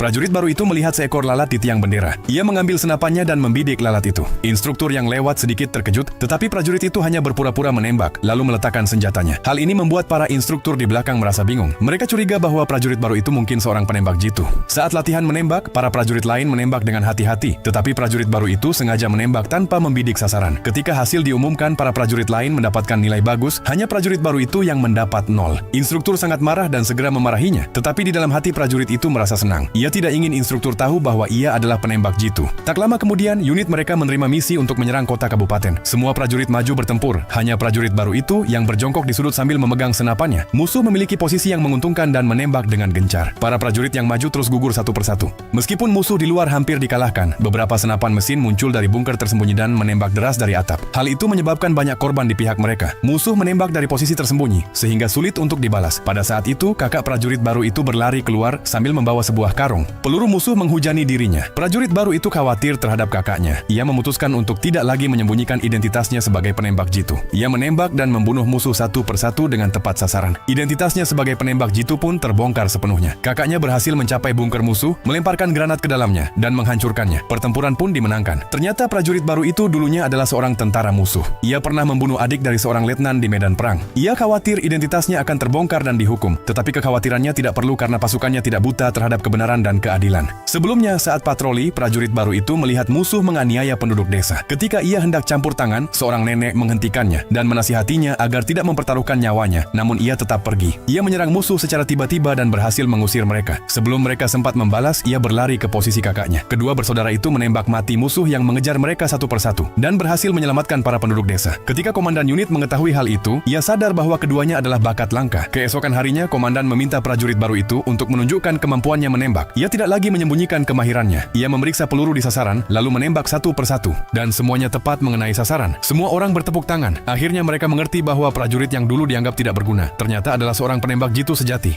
Prajurit baru itu melihat seekor lalat di tiang bendera. Ia mengambil senapannya dan membidik lalat itu. Instruktur yang lewat sedikit terkejut, tetapi prajurit itu hanya berpura-pura menembak, lalu meletakkan senjatanya. Hal ini membuat para instruktur di belakang merasa bingung. Mereka curiga bahwa prajurit baru itu mungkin seorang penembak jitu. Saat latihan menembak, para prajurit lain menembak dengan hati-hati, tetapi prajurit baru itu sengaja menembak tanpa membidik sasaran. Ketika hasil diumumkan, para prajurit lain mendapatkan nilai bagus, hanya prajurit baru itu yang mendapat 0. Instruktur sangat marah dan segera memarahinya, tetapi di dalam hati prajurit itu merasa senang. Ia tidak ingin instruktur tahu bahwa ia adalah penembak jitu. Tak lama kemudian, unit mereka menerima misi untuk menyerang kota kabupaten. Semua prajurit maju bertempur, hanya prajurit baru itu yang berjongkok di sudut sambil memegang senapannya. Musuh memiliki posisi yang menguntungkan dan menembak dengan gencar. Para prajurit yang maju terus gugur satu persatu. Meskipun musuh di luar hampir dikalahkan, beberapa senapan mesin muncul dari bunker tersembunyi dan menembak deras dari atap. Hal itu menyebabkan banyak korban di pihak mereka. Musuh menembak dari posisi tersembunyi, sehingga sulit untuk dibalas. Pada saat itu, kakak prajurit baru itu berlari keluar sambil membawa sebuah karung. Peluru musuh menghujani dirinya. Prajurit baru itu khawatir terhadap kakaknya. Ia memutuskan untuk tidak lagi menyembunyikan identitasnya sebagai penembak jitu. Ia menembak dan membunuh musuh satu persatu dengan tepat sasaran. Identitasnya sebagai penembak jitu pun terbongkar sepenuhnya. Kakaknya berhasil mencapai bunker musuh, melemparkan granat ke dalamnya, dan menghancurkannya. Pertempuran pun dimenangkan. Ternyata prajurit baru itu dulunya adalah seorang tentara musuh. Ia pernah membunuh adik dari seorang letnan di medan perang. Ia khawatir identitasnya akan terbongkar dan dihukum, tetapi kekhawatirannya tidak perlu karena pasukannya tidak buta terhadap kebenaran dan keadilan. Sebelumnya, saat patroli, prajurit baru itu melihat musuh menganiaya penduduk desa. Ketika ia hendak campur tangan, seorang nenek menghentikannya dan menasihatinya agar tidak mempertaruhkan nyawanya, namun ia tetap pergi. Ia menyerang musuh secara tiba-tiba dan berhasil mengusir mereka. Sebelum mereka sempat membalas, ia berlari ke posisi kakaknya. Kedua bersaudara itu menembak mati musuh yang mengejar mereka satu persatu dan berhasil menyelamatkan para penduduk desa. Ketika komandan unit mengetahui hal itu, ia sadar bahwa keduanya adalah bakat langka. Keesokan harinya, komandan meminta prajurit baru itu untuk menunjukkan kemampuannya menembak. Ia tidak lagi menyembunyikan kemahirannya. Ia memeriksa peluru di sasaran, lalu menembak satu persatu, dan semuanya tepat mengenai sasaran. Semua orang bertepuk tangan. Akhirnya mereka mengerti bahwa prajurit yang dulu dianggap tidak berguna ternyata adalah seorang penembak jitu sejati.